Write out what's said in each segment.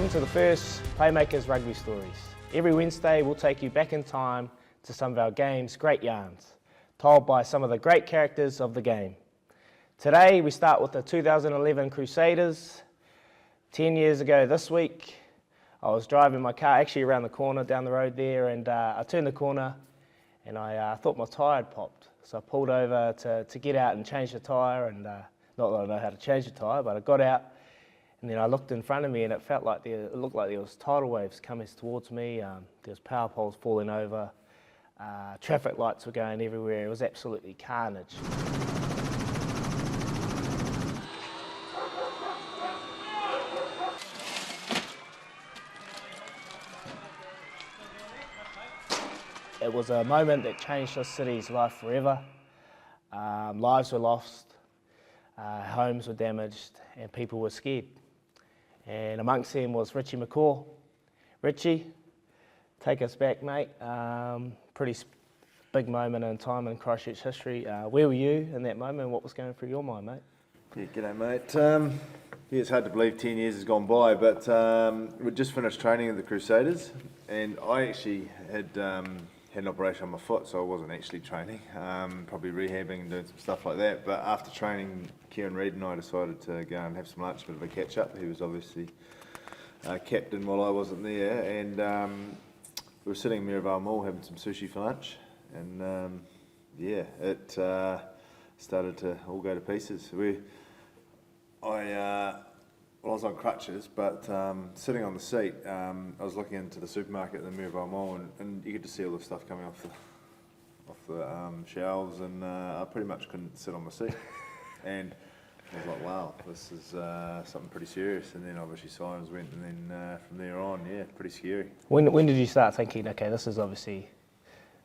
Welcome to the first Playmakers Rugby Stories. Every Wednesday we'll take you back in time to some of our game's great yarns, told by some of the great characters of the game. Today we start with the 2011 Crusaders. 10 years ago this week, I was driving my car actually around the corner down the road there, and I turned the corner and I thought my tyre had popped. So I pulled over to get out and change the tyre, and not that I know how to change the tyre, but I got out. And then I looked in front of me and it looked like there was tidal waves coming towards me. There was power poles falling over. Traffic lights were going everywhere. It was absolutely carnage. It was a moment that changed the city's life forever. Lives were lost, homes were damaged, and people were scared. And amongst them was Richie McCaw. Richie, take us back, mate. Pretty big moment in time in Christchurch history. Where were you in that moment, and what was going through your mind, mate? Yeah, g'day, mate. Yeah, it's hard to believe 10 years has gone by, but we'd just finished training at the Crusaders, and I actually had an operation on my foot, so I wasn't actually training, probably rehabbing and doing some stuff like that. But after training, Kieran Reid and I decided to go and have some lunch, a bit of a catch-up. He was obviously captain while I wasn't there, and we were sitting in Mirabelle Mall having some sushi for lunch, and yeah, it started to all go to pieces. I was on crutches, but sitting on the seat, I was looking into the supermarket at the Mirabelle Mall, and you could just see all the stuff coming off the shelves, and I pretty much couldn't sit on my seat. And I was like, wow, this is something pretty serious. And then obviously sirens went, and then from there on, yeah, pretty scary. When did you start thinking, okay, this is obviously,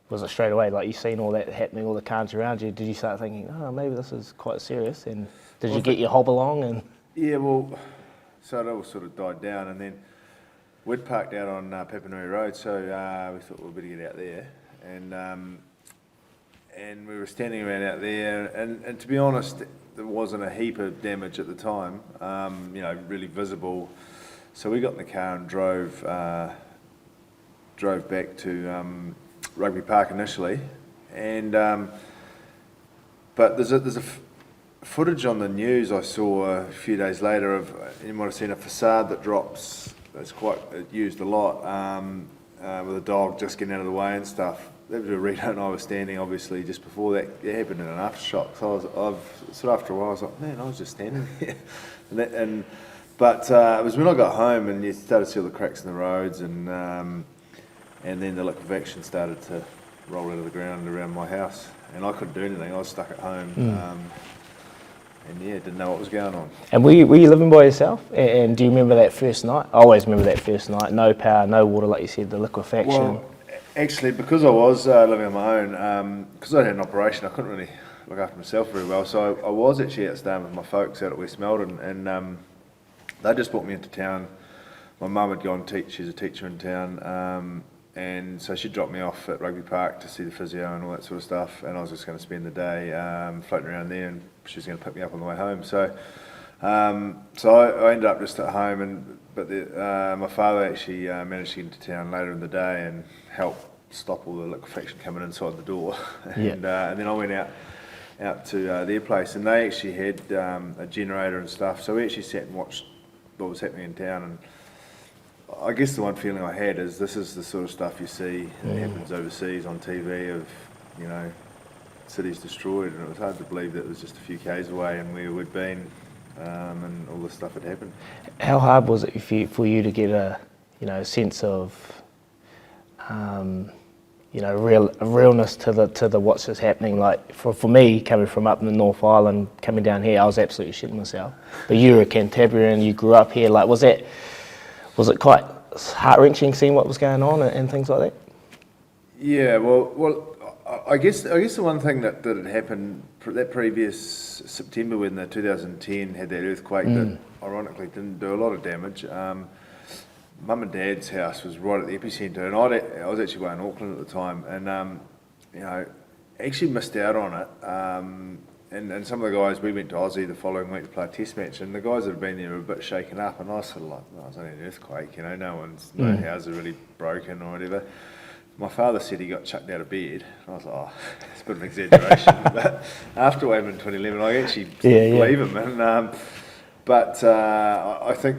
was it straight away, like you've seen all that happening, all the carnage around you, did you start thinking, oh, maybe this is quite serious? And did you get your hob along? And yeah, well, so it all sort of died down, and then we'd parked out on Papanui Road, so we thought we'd better get out there, and we were standing around out there, and to be honest, there wasn't a heap of damage at the time, you know, really visible. So we got in the car and drove back to Rugby Park initially, and but there's a footage on the news I saw a few days later of, you might have seen a facade that drops, that's quite used a lot, with a dog just getting out of the way and stuff. That was where Rita and I were standing, obviously, just before that. It happened in an aftershock. So sort of after a while, I was like, man, I was just standing there. But it was when I got home and you started to see all the cracks in the roads, and then the liquefaction started to roll out of the ground around my house. And I couldn't do anything. I was stuck at home. And yeah, didn't know what was going on. And were you living by yourself? And do you remember that first night? I always remember that first night. No power, no water, like you said, the liquefaction. Well, actually, because I was living on my own, because I had an operation, I couldn't really look after myself very well. So I was actually out staying with my folks out at West Melbourne, and they just brought me into town. My mum had gone teach; she's a teacher in town, and so she dropped me off at Rugby Park to see the physio and all that sort of stuff. And I was just going to spend the day floating around there, and she was going to pick me up on the way home. So I ended up just at home, but my father actually managed to get into town later in the day and help stop all the liquefaction coming inside the door. And then I went out to their place, and they actually had a generator and stuff. So we actually sat and watched what was happening in town. And I guess the one feeling I had is this is the sort of stuff you see that happens overseas on TV of, you know, cities destroyed, and it was hard to believe that it was just a few k's away and where we'd been, and all this stuff had happened. How hard was it for you to get a sense of realness to the what's just happening? Like for me, coming from up in the North Island, coming down here, I was absolutely shitting myself. But you were a Cantabrian, you grew up here. Like, was it quite heart-wrenching seeing what was going on and things like that? Yeah, well, I guess the one thing that had happened that previous September when the 2010 had that earthquake that ironically didn't do a lot of damage. Mum and Dad's house was right at the epicentre, and I was actually away in Auckland at the time, and actually missed out on it. and some of the guys, we went to Aussie the following week to play a test match, and the guys that had been there were a bit shaken up, and I was sort of like, well, it was only an earthquake, no houses are really broken or whatever. My father said he got chucked out of bed. I was like, oh, it's a bit of an exaggeration. But after what happened in 2011, I actually believe him. And, but I think,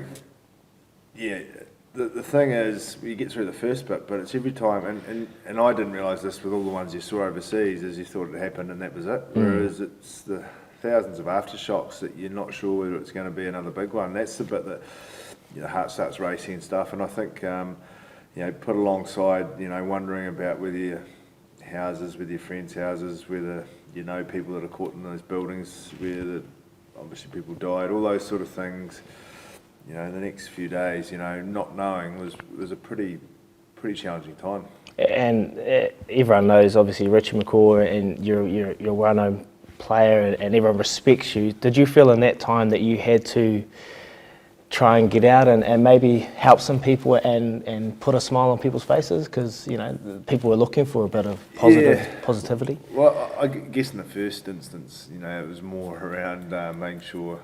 the thing is, you get through the first bit, but it's every time, and I didn't realise this with all the ones you saw overseas, is you thought it happened and that was it. Whereas it's the thousands of aftershocks that you're not sure whether it's going to be another big one. That's the bit that your heart starts racing and stuff. And I think, put alongside, wondering about whether your houses, with your friends' houses, whether people that are caught in those buildings where obviously people died, all those sort of things. In the next few days, not knowing was a pretty challenging time. And everyone knows, obviously, Richie McCaw, and you're a well-known player, and everyone respects you. Did you feel in that time that you had to try and get out and maybe help some people and put a smile on people's faces? Because, people were looking for a bit of positivity. Well, I guess in the first instance, it was more around making sure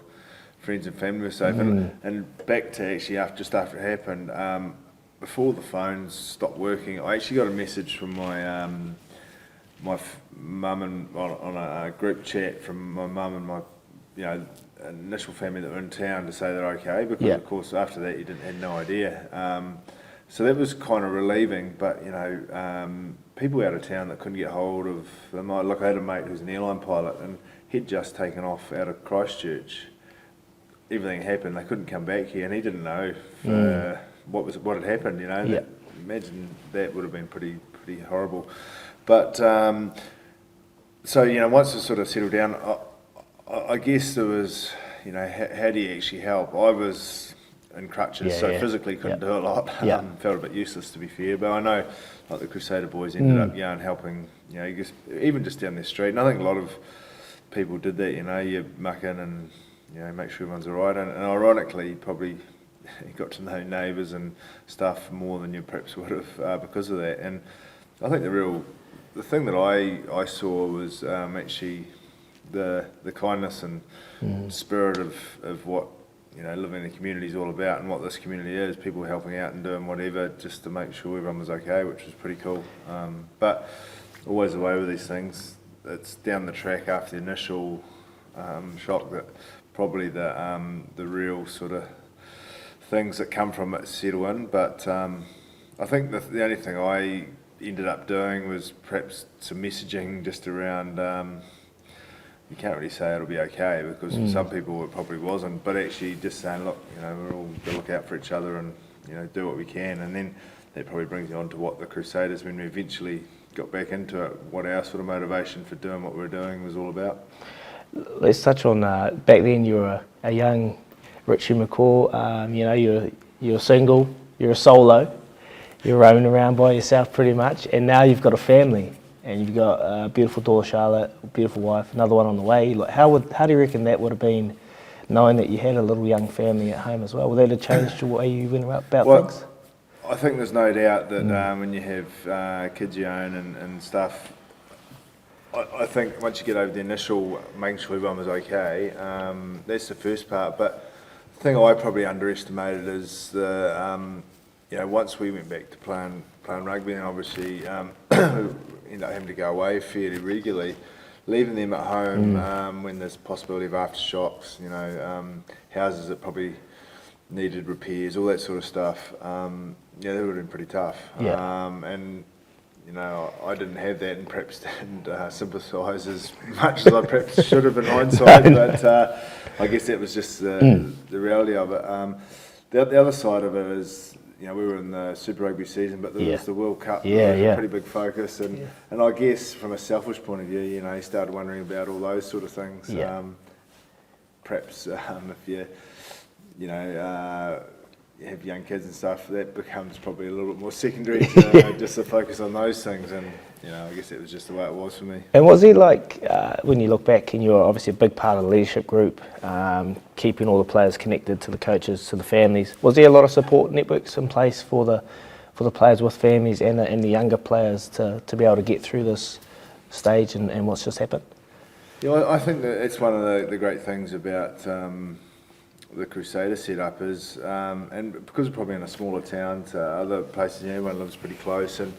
friends and family were safe. And back to actually just after it happened, before the phones stopped working, I actually got a message from my mum and on a group chat from my mum and my initial family that were in town to say they're okay, because of course after that you had no idea. So that was kind of relieving, but people out of town that couldn't get hold of them. I had a mate who's an airline pilot, and he'd just taken off out of Christchurch. Everything happened, they couldn't come back here, and he didn't know what had happened. Imagine that would have been pretty horrible. But so once it sort of settled down, I guess there was, how do you actually help? I was in crutches, so physically couldn't do a lot. Felt a bit useless, to be fair. But I know, like the Crusader boys ended up helping. Even just down the street. And I think a lot of people did that. You muck in and make sure everyone's all right. And ironically, probably you got to know neighbours and stuff more than you perhaps would have because of that. And I think the thing that I saw was actually the kindness and spirit of what living in the community is all about, and what this community is. People helping out and doing whatever just to make sure everyone was okay, which was pretty cool. But always the way with these things, it's down the track after the initial shock that probably the real sort of things that come from it settle in. But I think the only thing I ended up doing was perhaps some messaging just around, you can't really say it'll be okay, because for some people it probably wasn't, but actually just saying, look, we're all going to look out for each other and do what we can. And then that probably brings you on to what the Crusaders, when we eventually got back into it, what our sort of motivation for doing what we were doing was all about. Let's touch on back then. You were a young Richie McCaw. You're single, you're a solo, you're roaming around by yourself pretty much, and now you've got a family, and you've got a beautiful daughter Charlotte, a beautiful wife, another one on the way. Like, how do you reckon that would have been, knowing that you had a little young family at home as well? Would that have changed the way you went about things? I think there's no doubt that when you have kids you own and stuff, I think once you get over the initial making sure everyone was okay, that's the first part. But the thing I probably underestimated is once we went back to playing rugby, and obviously ended up having to go away fairly regularly, leaving them at home when there's possibility of aftershocks, houses that probably needed repairs, all that sort of stuff. That would have been pretty tough. And I didn't have that, and perhaps didn't sympathise as much as I perhaps should have in hindsight, but I guess that was just the reality of it. The other side of it is, we were in the Super Rugby season, but there was the World Cup, was a pretty big focus, and I guess from a selfish point of view, you started wondering about all those sort of things. Perhaps if you have young kids and stuff, that becomes probably a little bit more secondary to just to focus on those things, and I guess it was just the way it was for me. And was it like, when you look back, and you're obviously a big part of the leadership group, keeping all the players connected to the coaches, to the families, was there a lot of support networks in place for the players with families and the younger players to be able to get through this stage and what's just happened? Yeah, I think that it's one of the great things about the Crusader setup is, and because we're probably in a smaller town to other places, everyone lives pretty close, and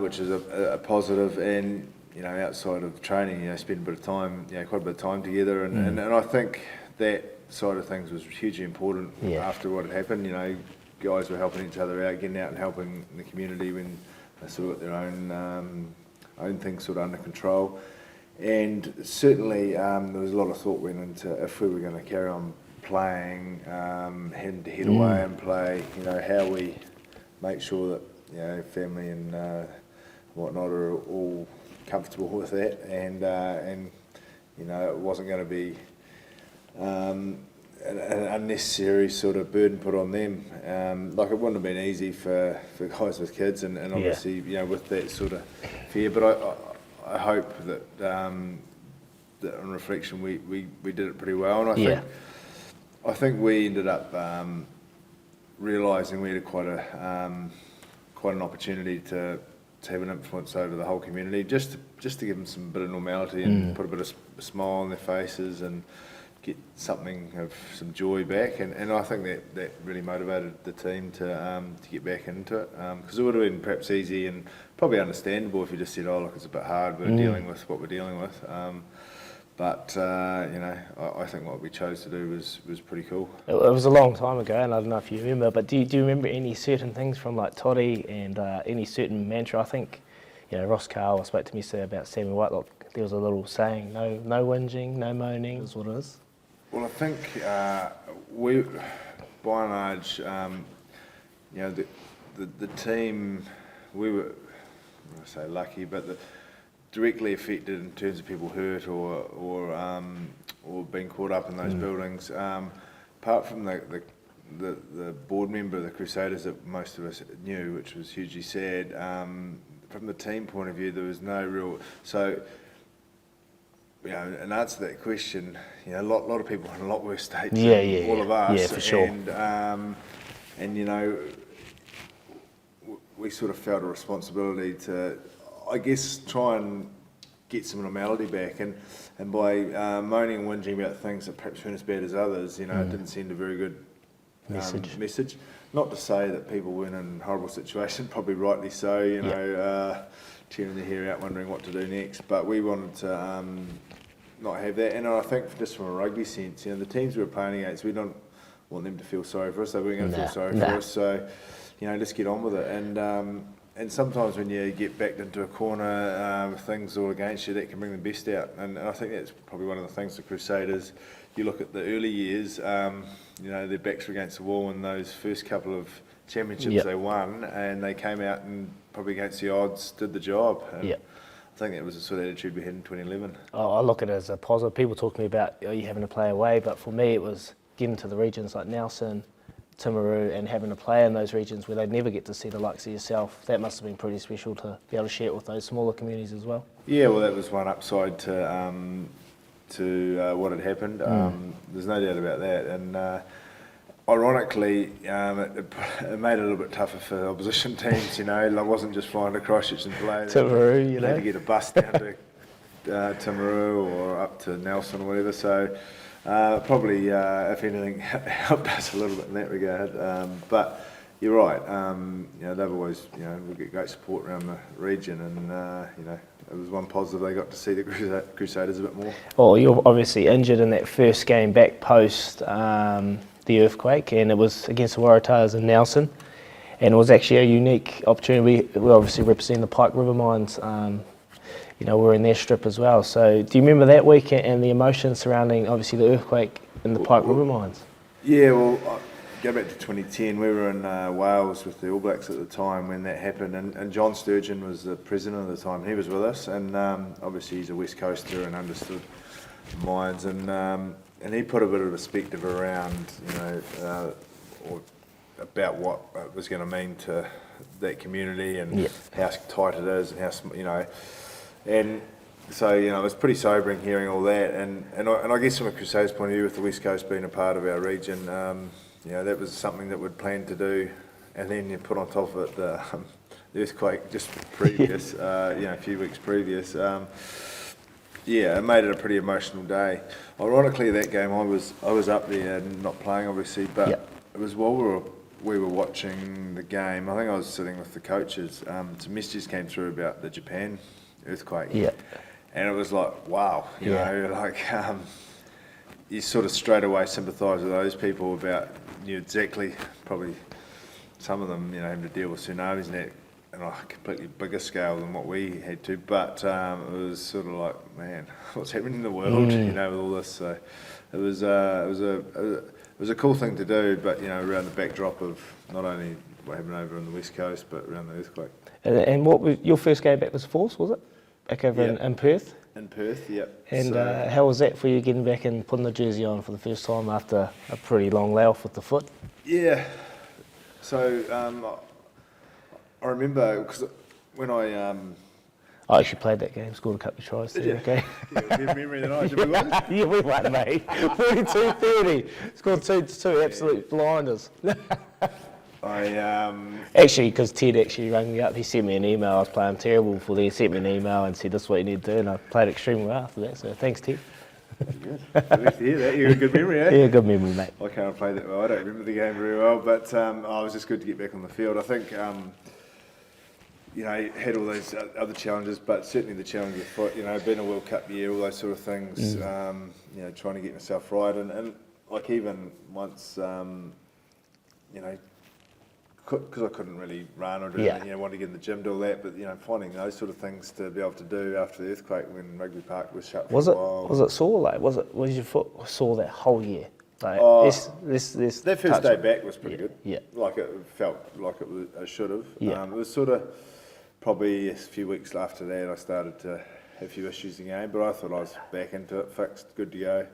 which is a positive. And outside of training, spend a bit of time, quite a bit of time together, and I think that side of things was hugely important after what had happened. Guys were helping each other out, getting out and helping the community when they sort of got their own things sort of under control. And certainly there was a lot of thought went into if we were going to carry on playing, having to head away and play, how we make sure that family and whatnot are all comfortable with that, and it wasn't going to be an unnecessary sort of burden put on them. Like it wouldn't have been easy for guys with kids, and obviously with that sort of fear. But I hope that on reflection we did it pretty well, and I think we ended up realising we had quite an opportunity to have an influence over the whole community, just to give them some bit of normality and put a bit of a smile on their faces and get something of some joy back, and I think that really motivated the team to get back into it, because it would have been perhaps easy and probably understandable if you just said, oh look, it's a bit hard, we're dealing with what we're dealing with, but I think what we chose to do was pretty cool. It was a long time ago, and I don't know if you remember, but do you remember any certain things from like Toddy and any certain mantra? I think Ross Carl spoke to me about Sammy Whitelock. There was a little saying, no whinging, no moaning, is what it is. Well, I think we, by and large, the team, we were, I say lucky, but directly affected in terms of people hurt or being caught up in those buildings. Apart from the board member of the Crusaders that most of us knew, which was hugely sad. From the team point of view, there was no real in answer to that question, a lot of people in a lot worse state than all of us. Yeah, for sure. And we sort of felt a responsibility to, I guess, try and get some normality back. And by moaning and whinging about things that perhaps weren't as bad as others, it didn't send a very good message. Not to say that people weren't in a horrible situation, probably rightly so, tearing their hair out, wondering what to do next. But we wanted to not have that. And I think just from a rugby sense, the teams we were playing against, we don't want them to feel sorry for us. They weren't going to feel sorry for us. So, just get on with it. And sometimes when you get backed into a corner, things all against you, that can bring the best out. And I think that's probably one of the things the Crusaders, you look at the early years, their backs were against the wall in those first couple of championships they won, and they came out and probably against the odds did the job. And I think that was the sort of attitude we had in 2011. I look at it as a positive. People talk to me about you having to play away, but for me it was getting to the regions like Nelson, Timaru, and having to play in those regions where they'd never get to see the likes of yourself. That must have been pretty special to be able to share it with those smaller communities as well. Yeah, well, that was one upside to what had happened. There's no doubt about that. And ironically, it made it a little bit tougher for opposition teams. I wasn't just flying to Christchurch and play. Timaru, They had to get a bus down to Timaru or up to Nelson or whatever. So. Probably, if anything, helped us a little bit in that regard. But you're right. They've always, we get great support around the region, and it was one positive they got to see the Crusaders a bit more. Well, you're obviously injured in that first game back post the earthquake, and it was against the Waratahs in Nelson, and it was actually a unique opportunity. We obviously represent the Pike River mines. We're in their strip as well. So do you remember that week and the emotions surrounding, obviously, the earthquake in the Pike River mines? Yeah, well, go back to 2010. We were in Wales with the All Blacks at the time when that happened, and John Sturgeon was the president at the time. He was with us, and obviously he's a West Coaster and understood the mines, and he put a bit of perspective around, or about what was going to mean to that community and how tight it is and how, And so, it was pretty sobering hearing all that, and I guess from a Crusaders point of view, with the West Coast being a part of our region, that was something that we'd planned to do, and then you put on top of it the earthquake just previous, a few weeks previous. Yeah, it made it a pretty emotional day. Ironically, that game I was up there and not playing, obviously, but it was while we were watching the game. I think I was sitting with the coaches. Some messages came through about the Japan earthquake. Yeah. And it was like, wow, you know, like you sort of straight away sympathise with those people about, knew exactly, probably some of them, you know, having to deal with tsunamis and that, on a completely bigger scale than what we had to. But it was sort of like, man, what's happening in the world, you know, with all this. So it was a cool thing to do, but you know, around the backdrop of not only what happened over on the West Coast, but around the earthquake. And what was your first game back? Was Force, was it? Back over in Perth? In Perth, yep. And how was that for you, getting back and putting the jersey on for the first time after a pretty long layoff with the foot? Yeah. So I remember, because when I actually played that game, scored a couple of tries there, okay? Yeah, good memory than I, did we win? Yeah, we won, mate. 42-30. Scored two absolute blinders. Actually, because Ted actually rang me up, he sent me an email. I was playing terrible before then. He sent me an email and said, this is what you need to do, and I played extremely well after that, so thanks, Ted. Good. Nice to hear that. You got a good memory, eh? Yeah, good memory, mate. I can't play that well. I don't remember the game very well, but it was just good to get back on the field. I think, you know, had all those other challenges, but certainly the challenge of the foot, you know, being a World Cup year, all those sort of things, you know, trying to get myself right. And like even once, you know, because I couldn't really run or do anything, you know, wanted to get in the gym, do all that, but, you know, finding those sort of things to be able to do after the earthquake when Rugby Park was shut for a while. Was it sore? Like, was your foot sore that whole year? Like, that first day back was pretty good. Yeah. Like it felt like it should have. Yeah. It was sort of probably a few weeks after that I started to have a few issues in the game, but I thought I was back into it, fixed, good to go.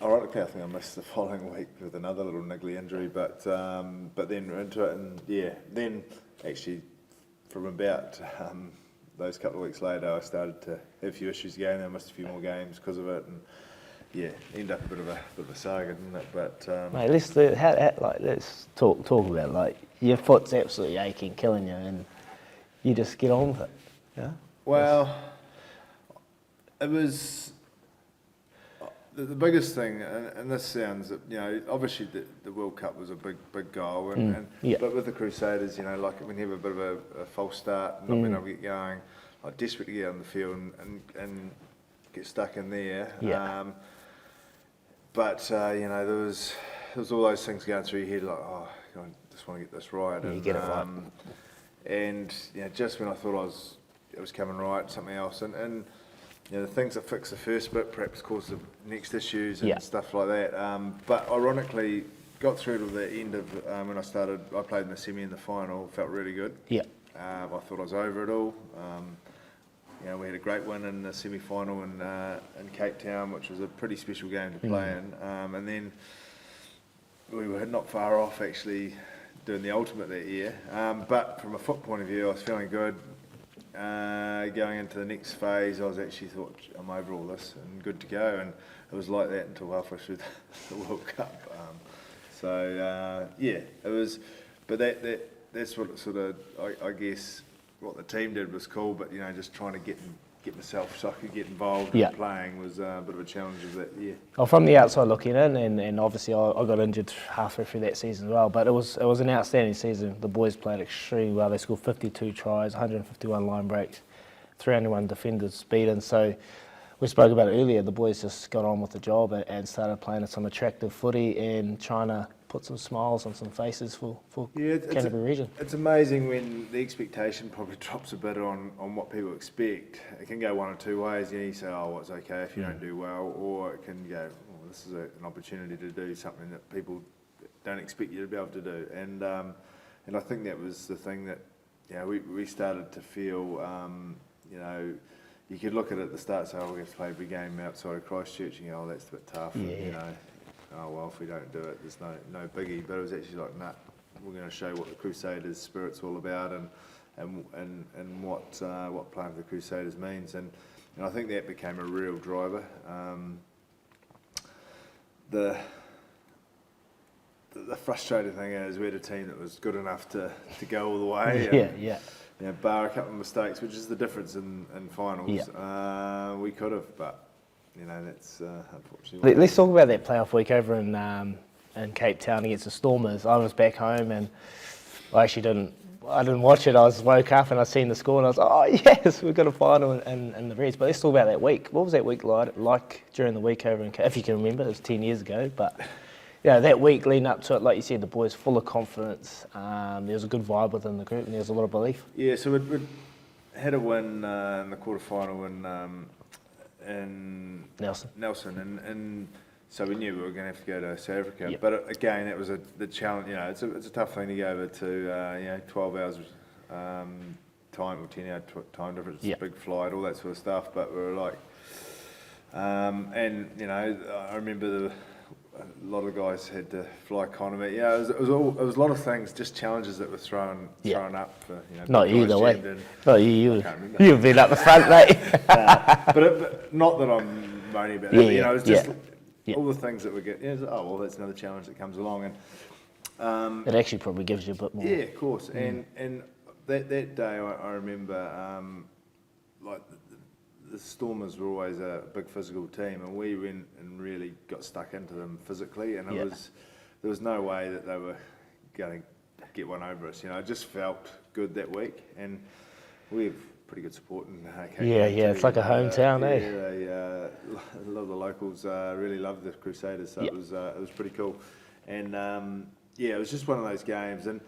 Ironically, I think I missed the following week with another little niggly injury, but then into it, and then actually from about those couple of weeks later, I started to have a few issues again. I missed a few more games because of it, and ended up a bit of a saga, didn't it? But mate, let's talk about it. Like, your foot's absolutely aching, killing you, and you just get on with it. Yeah. Well, it was. The biggest thing, and this sounds, you know, obviously the World Cup was a big goal, but with the Crusaders, you know, like when you have a bit of a false start, not being able to get going, like desperate to get on the field and get stuck in there. Yeah. But you know, there was all those things going through your head, like, oh, I just want to get this right. You get it right. And you know, just when I thought it was coming right, something else, and you know, the things that fix the first bit perhaps cause the next issues and stuff like that. But ironically, got through to the end of when I played in the semi and the final, felt really good. Yeah. I thought I was over it all. You know, we had a great win in the semi-final in Cape Town, which was a pretty special game to play in. And then we were not far off actually doing the ultimate that year. But from a foot point of view, I was feeling good. Going into the next phase, I was actually thought, I'm over all this and good to go, and it was like that until halfway through the World Cup. It was, but that's what it sort of, I guess, what the team did was cool, but you know, just trying to get myself so I could get involved in playing was a bit of a challenge of that year. Well, from the outside looking in, and obviously I got injured halfway through that season as well, but it was an outstanding season. The boys played extremely well. They scored 52 tries, 151 line breaks, 301 defenders beaten. So we spoke about it earlier. The boys just got on with the job and started playing some attractive footy and trying to put some smiles on some faces for Canterbury region. It's amazing when the expectation probably drops a bit on what people expect. It can go one or two ways. You say, oh, well, it's okay if you don't do well, or it can go, oh, this is an opportunity to do something that people don't expect you to be able to do. And I think that was the thing that, you know, we started to feel, you know, you could look at it at the start and say, oh, we have to play every game outside of Christchurch, and you go, oh, that's a bit tough. Yeah. And, you know, oh well, if we don't do it, there's no biggie. But it was actually like, nah, we're going to show what the Crusaders spirit's all about, and what playing for the Crusaders means, and I think that became a real driver. The frustrating thing is we had a team that was good enough to go all the way. bar a couple of mistakes, which is the difference in finals. We could have, but that's unfortunately. Let's talk about that playoff week over in Cape Town against the Stormers. I was back home and I didn't watch it. I woke up and I seen the score and I was like, oh yes, we've got a final in the Reds. But let's talk about that week. What was that week like during the week over in Cape? If you can remember, it was 10 years ago. But that week leading up to it, like you said, the boys full of confidence. There was a good vibe within the group and there was a lot of belief. Yeah, so we'd had a win in the quarterfinal in Nelson, and so we knew we were going to have to go to South Africa. Yep. But again, it was the challenge. It's a tough thing to go over to 12 hours time or 10-hour time difference, big flight, all that sort of stuff. But we were like, and I remember a lot of guys had to fly economy. It was a lot of things, just challenges that were thrown up. For, not you either way. Not you. You've been up the front, mate. But not that I'm moaning about it. It was just all the things that we get. That's another challenge that comes along, and it actually probably gives you a bit more. Yeah, of course. And that day, I remember like. The Stormers were always a big physical team, and we went and really got stuck into them physically, and there was no way that they were going to get one over us. It just felt good that week, and we have pretty good support in Cape Town. It's like a hometown, eh? A lot of the locals really loved the Crusaders, so it was pretty cool, and it was just one of those games, and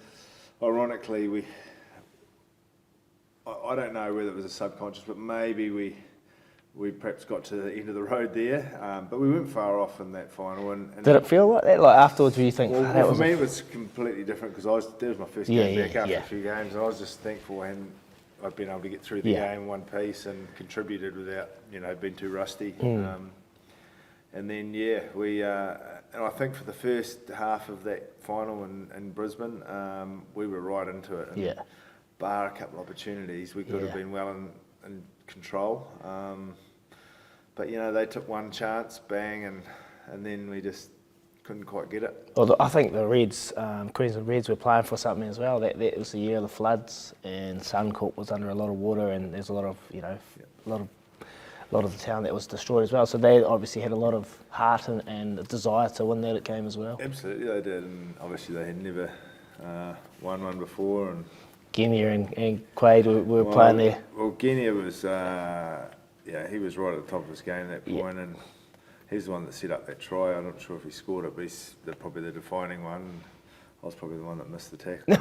ironically I don't know whether it was a subconscious, but maybe we perhaps got to the end of the road there, but we weren't far off in that final. And did it feel like that? Like afterwards, were you think? Well, for me, it was completely different because that was my first game back after a few games, and I was just thankful I'd been able to get through the game in one piece and contributed without being too rusty. And then we and I think for the first half of that final in Brisbane, we were right into it. And bar a couple of opportunities, we could have been well in control. But they took one chance, bang, and then we just couldn't quite get it. Well, I think the Reds, Queensland Reds, were playing for something as well. That was the year of the floods, and Suncorp was under a lot of water, and there's a lot of a lot of the town that was destroyed as well. So they obviously had a lot of heart and a desire to win that game as well. Absolutely, they did, and obviously they had never won one before. And Guinea and Quaid were playing there. Well, Guinea was, he was right at the top of his game at that point, and he's the one that set up that try. I'm not sure if he scored it, but he's probably the defining one. I was probably the one that missed the tackle.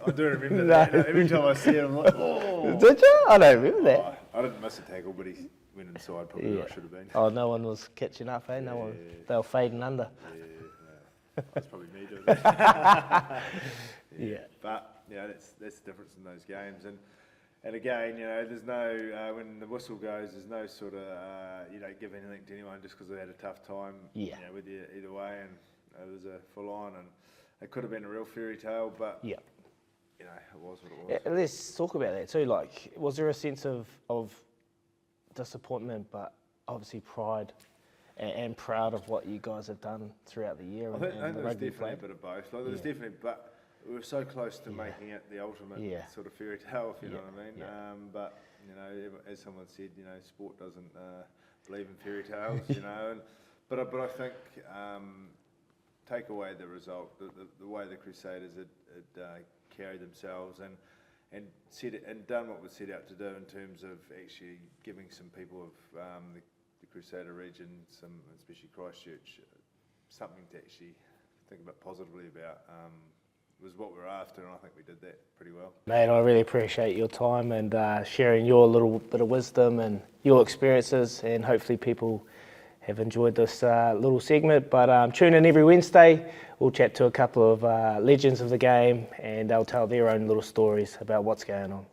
I do remember that. Every time I see it, I'm like, oh. Did you? I don't remember that. I didn't miss a tackle, but he went inside probably where I should have been. Oh, no one was catching up, eh? No one. They were fading under. That's probably me doing that. But that's the difference in those games, and again, there's no when the whistle goes, there's no sort of you don't give anything to anyone just because they had a tough time. With you either way, and it was a full on, and it could have been a real fairy tale, but it was what it was. Let's talk about that too. Like, was there a sense of disappointment, but obviously pride and proud of what you guys have done throughout the year? I think there was definitely a bit of both. Like, there was definitely, but we were so close to making it the ultimate sort of fairy tale, if you know what I mean. But as someone said, sport doesn't believe in fairy tales, but I think take away the result, the way the Crusaders had carried themselves and done what was set out to do in terms of actually giving some people of the Crusader region, especially Christchurch, something to actually think about positively about. Was what we were after, and I think we did that pretty well. Mate, I really appreciate your time and sharing your little bit of wisdom and your experiences, and hopefully people have enjoyed this little segment. But tune in every Wednesday. We'll chat to a couple of legends of the game, and they'll tell their own little stories about what's going on.